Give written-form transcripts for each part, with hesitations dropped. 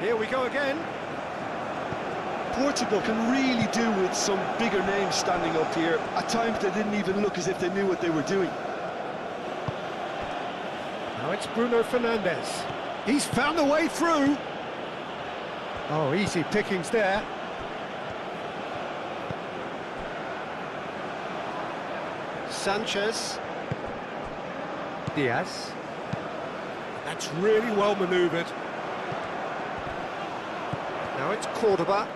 Here we go again. Portugal can really do with some bigger names standing up here. At times they didn't even look as if they knew what they were doing. Now it's Bruno Fernandes. He's found a way through. Oh, easy pickings there. Sanchez. Diaz. That's really well manoeuvred. Now it's Cordoba.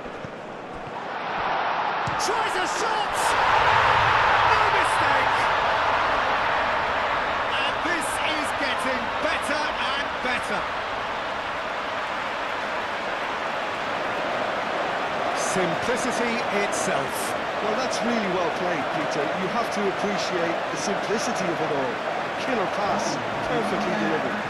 Tries a shot! No mistake! And this is getting better and better. Simplicity itself. Well, that's really well played, Peter. You have to appreciate the simplicity of it all. Killer pass, perfectly delivered.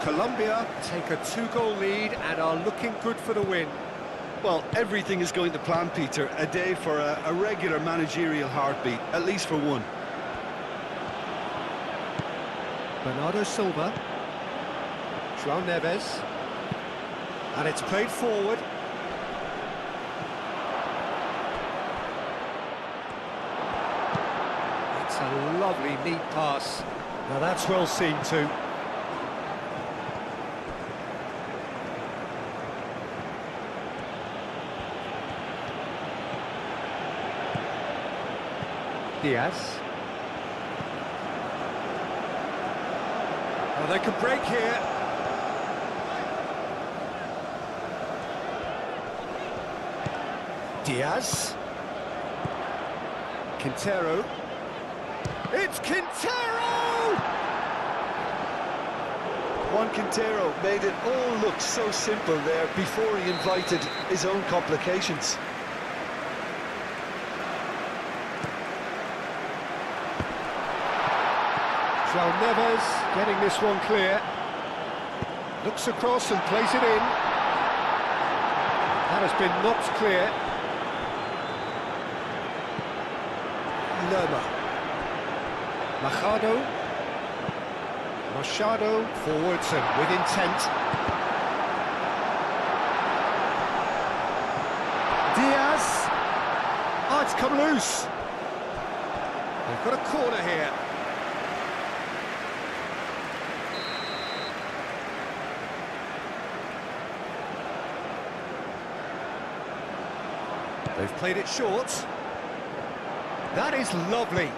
Colombia take a 2-goal lead and are looking good for the win. Well, everything is going to plan, Peter. A day for a regular managerial heartbeat, at least for one. Bernardo Silva. João Neves. And it's played forward. It's a lovely, neat pass. Now that's well seen too. Diaz. Oh, they can break here. Diaz. Quintero. It's Quintero! Juan Quintero made it all look so simple there before he invited his own complications. João Neves getting this one clear. Looks across and plays it in. That has been knocked clear. Lerma. Machado. Machado forwards and with intent. Diaz. Oh, it's come loose. They've got a corner here. They've played it short. That is lovely.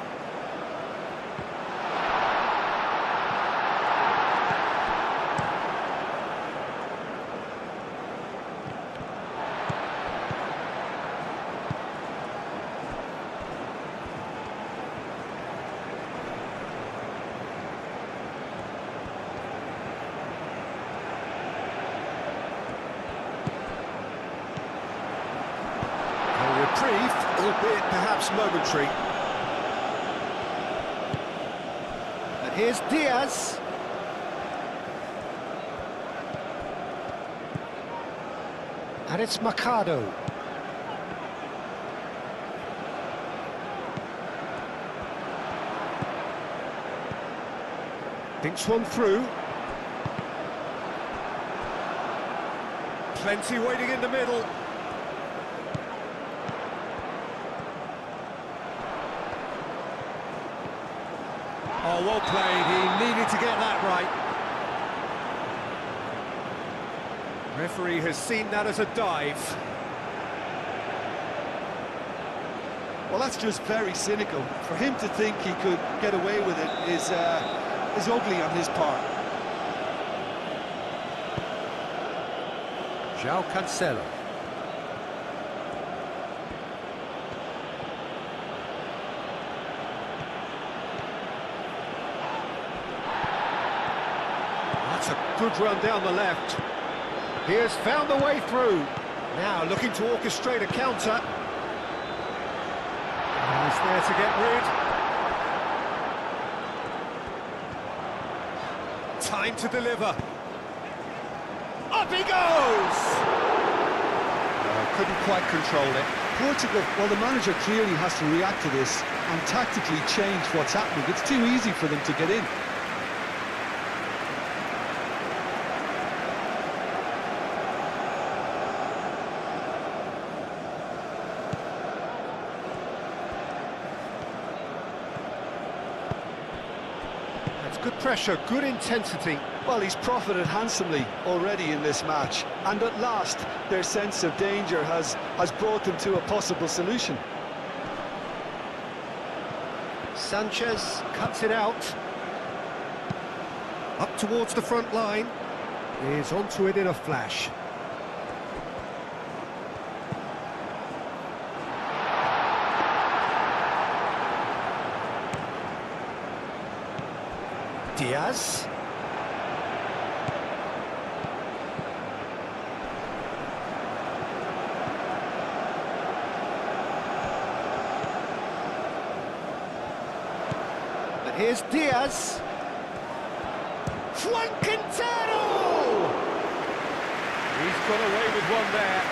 Reprieve, albeit perhaps momentary. And here's Diaz. And it's Machado. Thinks one through. Plenty waiting in the middle. Oh, well played. He needed to get that right. Referee has seen that as a dive. Well, that's just very cynical. For him to think he could get away with it is ugly on his part. João Cancelo. That's a good run down the left. He has found the way through. Now looking to orchestrate a counter. He's there to get rid. Time to deliver. Up he goes! Couldn't quite control it. Portugal, well, the manager clearly has to react to this and tactically change what's happening. It's too easy for them to get in. That's good pressure, good intensity. Well, he's profited handsomely already in this match, and at last their sense of danger has brought them to a possible solution. Sanchez cuts it out. Up towards the front line. Is onto it in a flash. Diaz. Here's Diaz. Juan Quintero! He's got away with one there.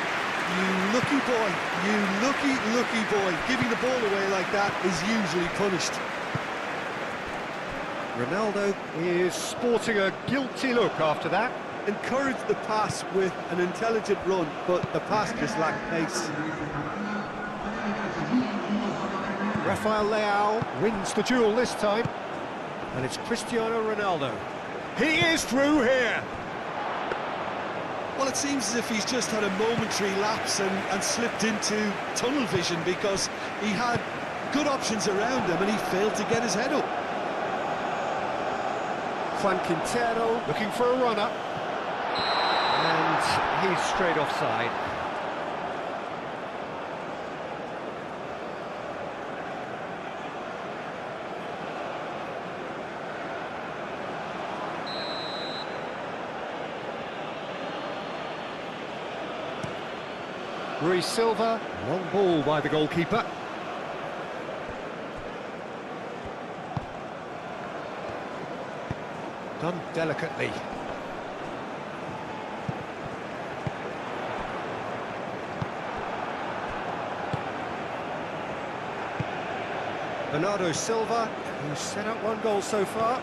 You lucky boy, you lucky boy. Giving the ball away like that is usually punished. Ronaldo is sporting a guilty look after that. Encouraged the pass with an intelligent run, but the pass just lacked pace. Rafael Leao wins the duel this time, and it's Cristiano Ronaldo. He is through here. Well, it seems as if he's just had a momentary lapse and slipped into tunnel vision, because he had good options around him and he failed to get his head up. Juan Quintero looking for a runner, and he's straight offside. Rui Silva, long ball by the goalkeeper. Done delicately. Bernardo Silva, who's set up one goal so far.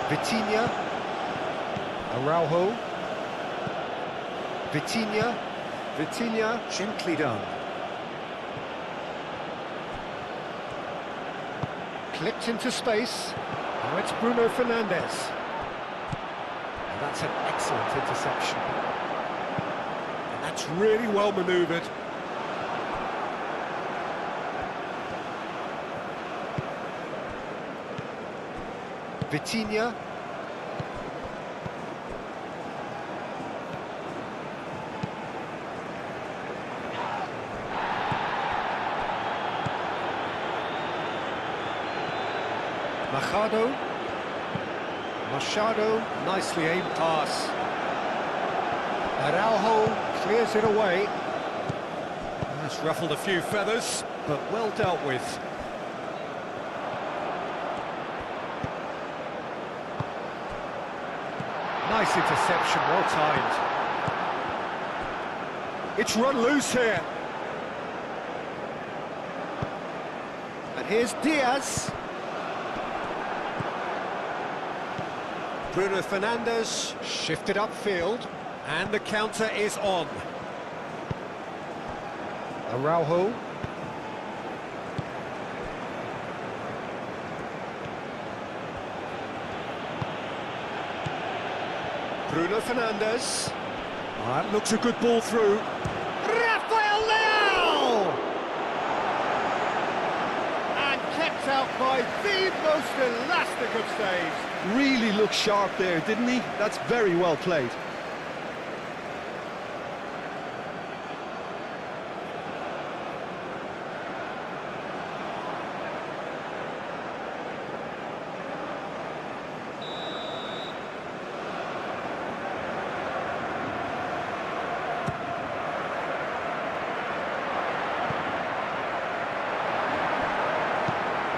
Vitinha. Araujo. Vitinha, gently done. Clipped into space. Now it's Bruno Fernandes. And that's an excellent interception. And that's really well manoeuvred. Vitinha. Machado, nicely aimed pass. Araujo clears it away. That's ruffled a few feathers, but well dealt with. Nice interception, well timed. It's run loose here. And here's Diaz. Bruno Fernandes shifted upfield, and the counter is on. Araujo. Bruno Fernandes. That looks a good ball through. Rafael Leao! And kept out by the most elastic of saves. Really looked sharp there, didn't he? That's very well played.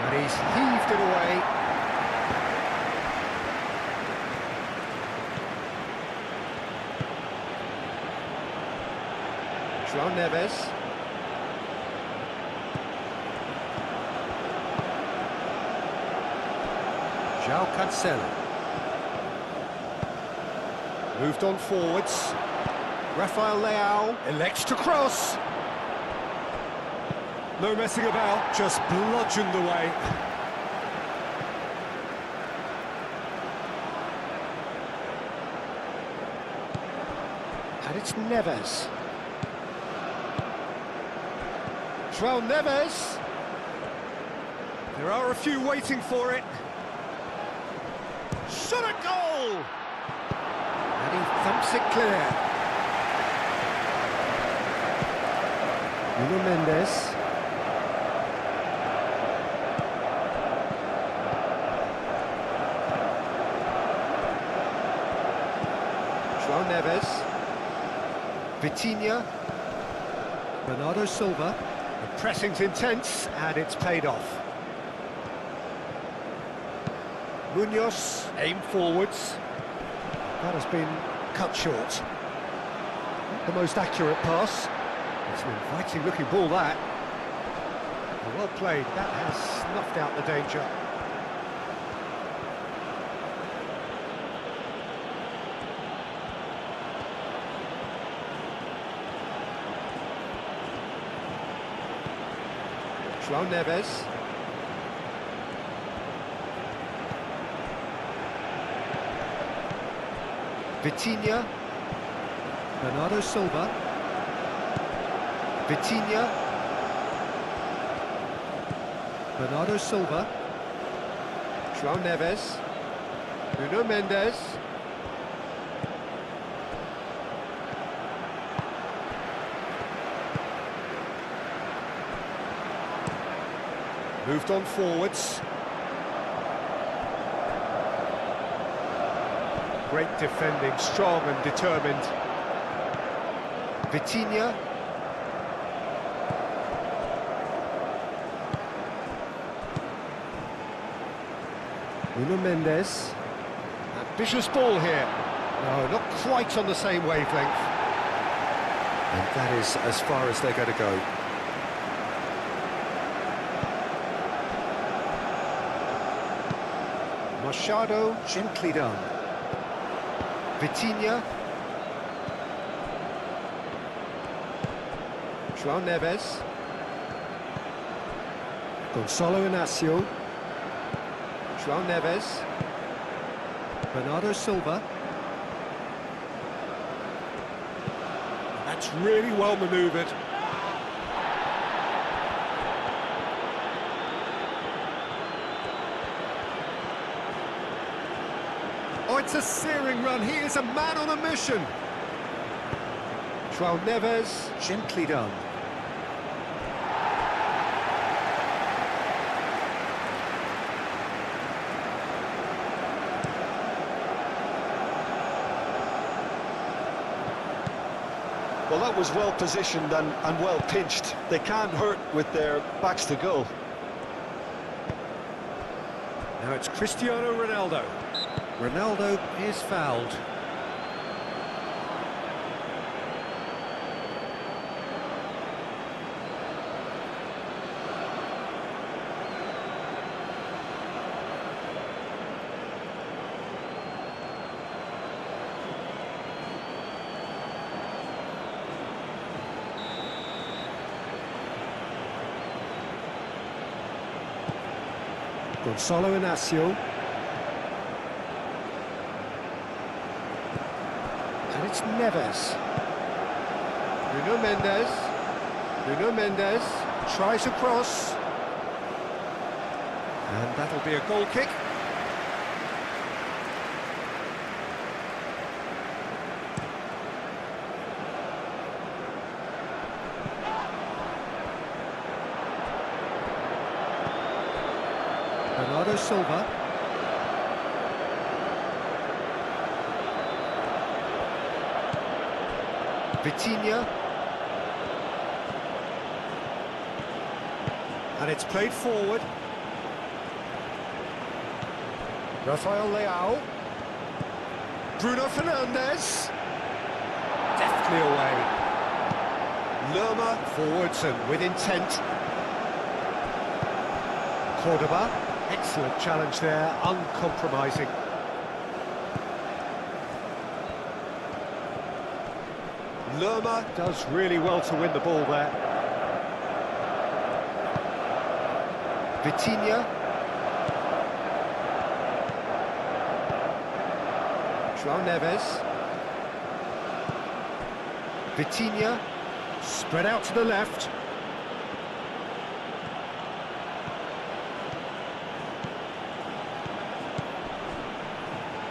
And he's heaved it away. João Neves. João Cancelo. Moved on forwards. Rafael Leao elects to cross. No messing about, just bludgeoned away. And it's Neves. João Neves. There are a few waiting for it. Shot a goal! And he thumps it clear. Nuno Mendes. João Neves. Vitinha. Bernardo Silva. The pressing's intense, and it's paid off. Munoz, aim forwards. That has been cut short. Not the most accurate pass. It's an inviting looking ball, that. Well played, that has snuffed out the danger. João Neves. Vitinha. Bernardo Silva. Vitinha. Bernardo Silva. João Neves. Nuno Mendes. Moved on forwards. Great defending, strong and determined. Vitinha. Nuno Mendes. Ambitious ball here. No, not quite on the same wavelength. And that is as far as they're going to go. Machado, gently done. Vitinha. João Neves. Gonçalo Inácio. João Neves. Bernardo Silva. That's really well manoeuvred. Oh, it's a searing run. He is a man on a mission. João Neves, gently done. Well, that was well positioned and well pinched. They can't hurt with their backs to goal. Now it's Cristiano Ronaldo. Ronaldo is fouled. Gonçalo Inácio. And it's Neves. Nuno Mendes. Nuno Mendes tries a cross. And that'll be a goal kick. Bernardo Silva. Vitinha. And it's played forward. Rafael Leao. Bruno Fernandes. Deftly away. Lerma forwards and with intent. Cordoba, excellent challenge there, uncompromising. Lerma does really well to win the ball there. Vitinha. João Neves. Vitinha, spread out to the left.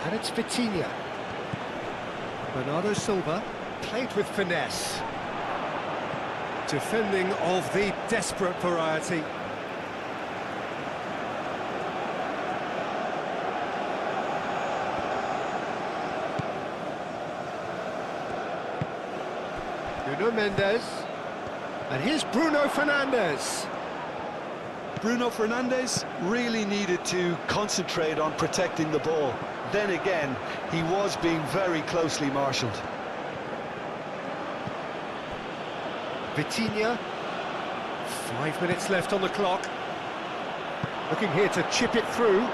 And it's Vitinha. Bernardo Silva, played with finesse. Defending of the desperate variety. Bruno Mendes, and here's Bruno Fernandes. Bruno Fernandes really needed to concentrate on protecting the ball. Then again, he was being very closely marshalled. Vitinha, 5 minutes left on the clock. Looking here to chip it through.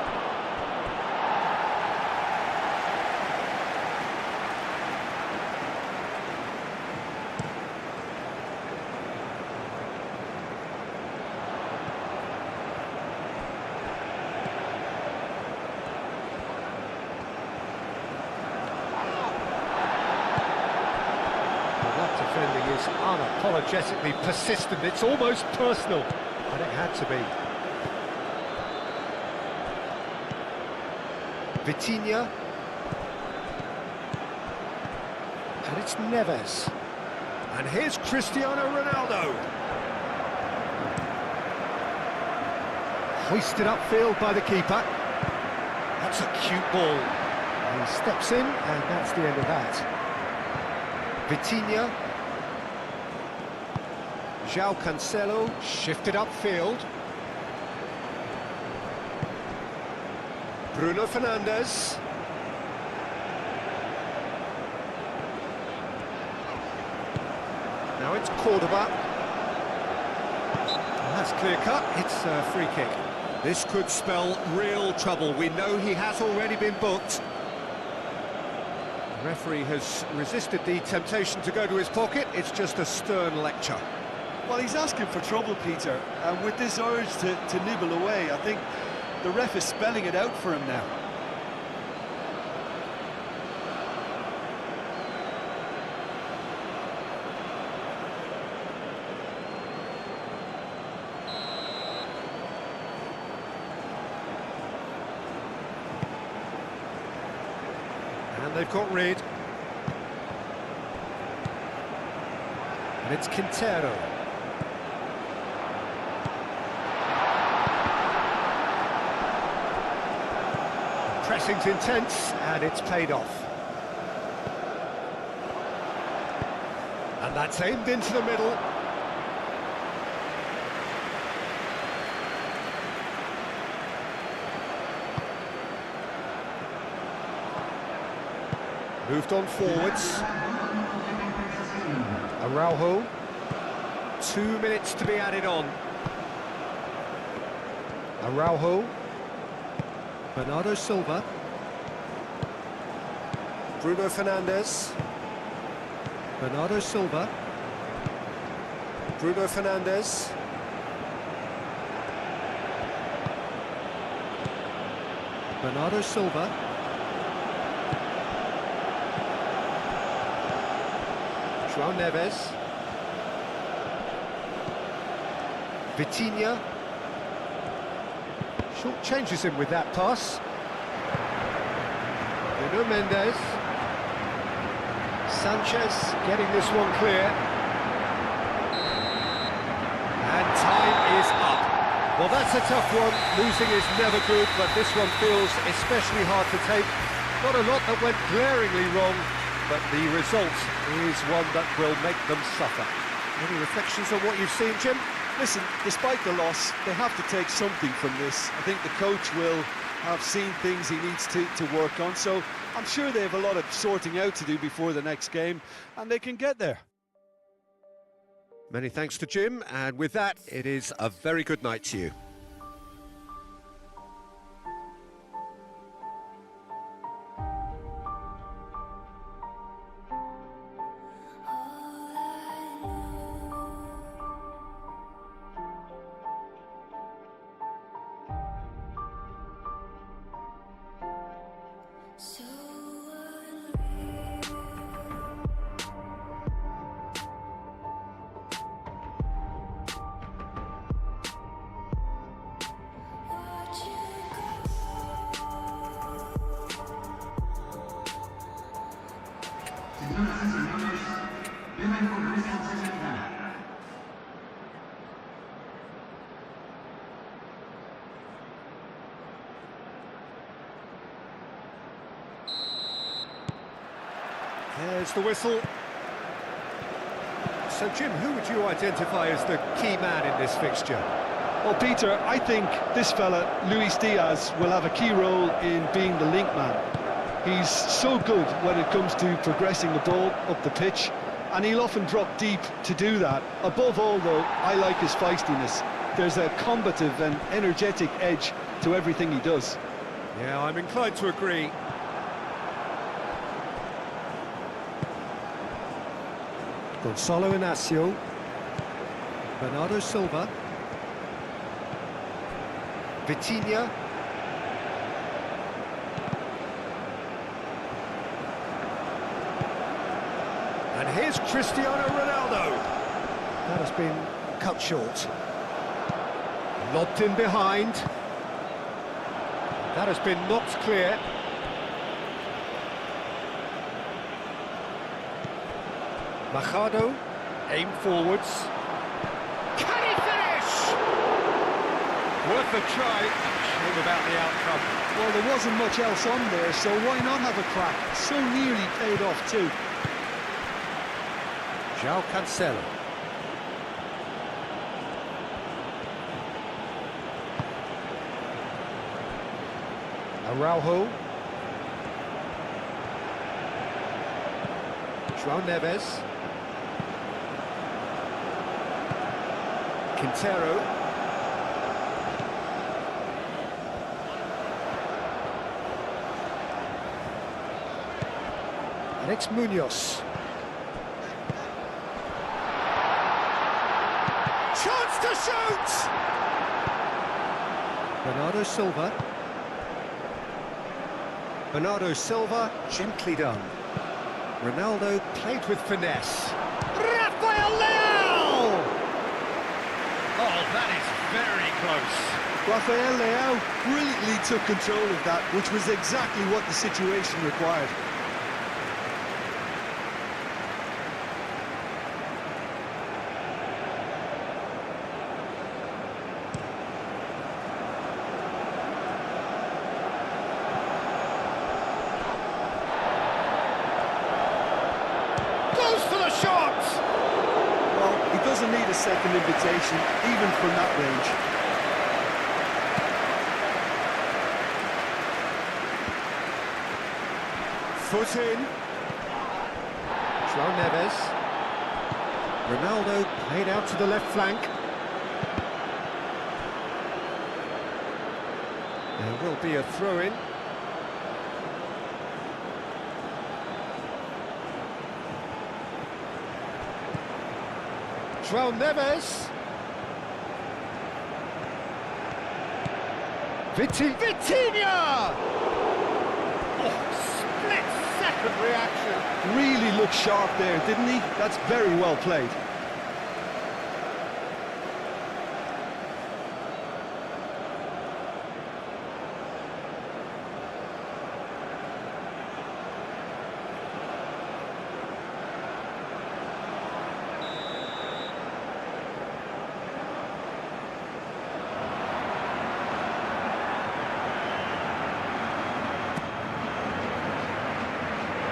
Defending is unapologetically persistent, it's almost personal, and it had to be. Vitinha. And it's Neves. And here's Cristiano Ronaldo. Hoisted upfield by the keeper. That's a cute ball. He steps in, and that's the end of that. Vitinha. João Cancelo shifted upfield. Bruno Fernandes. Now it's Cordoba. That's clear cut, it's a free kick. This could spell real trouble. We know he has already been booked. The referee has resisted the temptation to go to his pocket. It's just a stern lecture. Well, he's asking for trouble, Peter, and with this urge to nibble away, I think the ref is spelling it out for him now. And they've got rid. And it's Quintero. Pressing's intense, and it's paid off. And that's aimed into the middle. Moved on forwards. Araujo. 2 minutes to be added on. Araujo. Bernardo Silva. Bruno Fernandes. Bernardo Silva. Bruno Fernandes. Bernardo Silva. João Neves. Vitinha. Short changes him with that pass. Bruno Mendes. Sanchez getting this one clear. And time is up. Well, that's a tough one. Losing is never good, but this one feels especially hard to take. Not a lot that went glaringly wrong, but the result is one that will make them suffer. Any reflections on what you've seen, Jim? Listen, despite the loss, they have to take something from this. I think the coach will have seen things he needs to work on, so I'm sure they have a lot of sorting out to do before the next game, and they can get there. Many thanks to Jim, and with that, it is a very good night to you. There's the whistle. So, Jim, who would you identify as the key man in this fixture? Well, Peter, I think this fella, Luis Diaz, will have a key role in being the link man. He's so good when it comes to progressing the ball up the pitch, and he'll often drop deep to do that. Above all, though, I like his feistiness. There's a combative and energetic edge to everything he does. Yeah, I'm inclined to agree. Gonzalo Inacio, Bernardo Silva, Vitinha, and here's Cristiano Ronaldo. That has been cut short. Lobbed in behind. That has been knocked clear. Machado, aim forwards. Can he finish? Worth a try. Shame about the outcome. Well, there wasn't much else on there, so why not have a crack? So nearly paid off too. João Cancelo. Araujo. João Neves. Quintero. Alex Munoz. Chance to shoot! Bernardo Silva. Bernardo Silva, gently done. Ronaldo played with finesse. Rafael Leao! Oh, that is very close. Rafael Leao brilliantly took control of that, which was exactly what the situation required. Goes for the shot! Well, he doesn't need a second invitation, even from that range. Foot in. João Neves. Ronaldo played out to the left flank. There will be a throw-in. João Neves. Vitinha! Split-second reaction. Really looked sharp there, didn't he? That's very well played.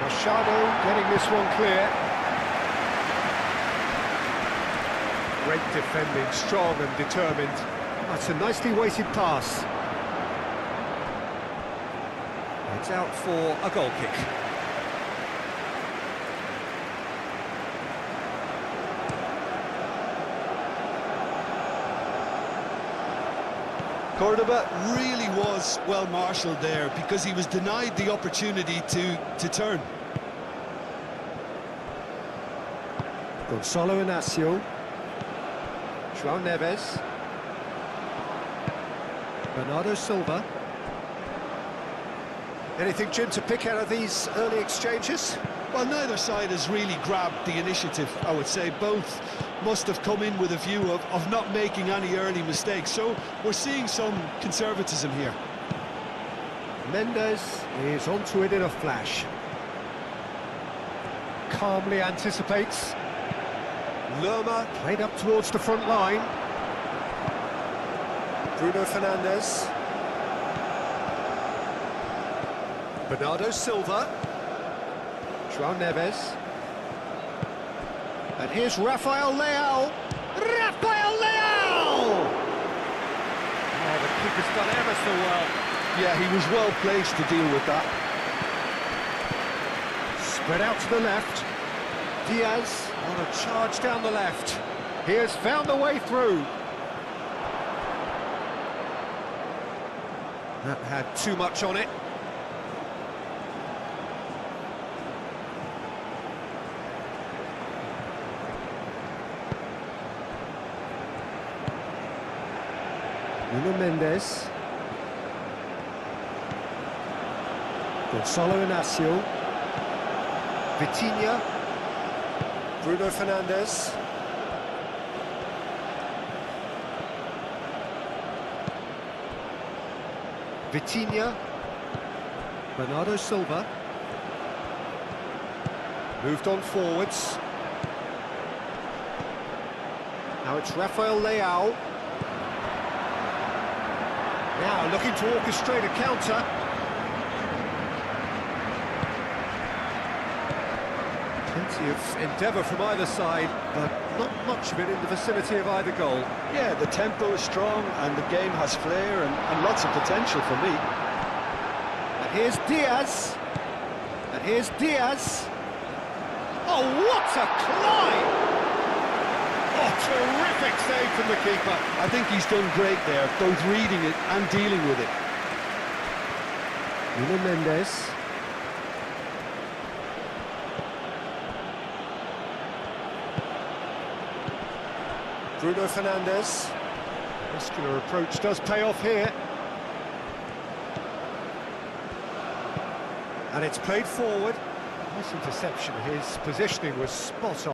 Machado getting this one clear. Great defending, strong and determined. That's a nicely weighted pass. It's out for a goal kick. Cordoba really was well marshalled there because he was denied the opportunity to turn. Gonzalo Inacio. João Neves. Bernardo Silva. Anything, Jim, to pick out of these early exchanges? Well, neither side has really grabbed the initiative, I would say. Both must have come in with a view of not making any early mistakes. So we're seeing some conservatism here. Mendes is onto it in a flash. Calmly anticipates. Lerma played up towards the front line. Bruno Fernandes. Bernardo Silva. João Neves. And here's Rafael Leao. Rafael Leao! Oh, the keeper's done ever so well. Yeah, he was well placed to deal with that. Spread out to the left. Diaz on a charge down the left. He has found the way through. That had too much on it. Nuno Mendes. Gonzalo Inacio. Vitinha. Bruno Fernandes. Vitinha. Bernardo Silva. Moved on forwards. Now it's Rafael Leao. Now looking to orchestrate a counter. Plenty of endeavour from either side, but not much of it in the vicinity of either goal. Yeah, the tempo is strong and the game has flair and lots of potential for me. And here's Diaz. And here's Diaz. Oh, what a climb! Oh, terrific save from the keeper. I think he's done great there, both reading it and dealing with it. Nuno Mendes. Bruno Fernandes. Muscular approach does pay off here. And it's played forward. Nice interception. His positioning was spot on.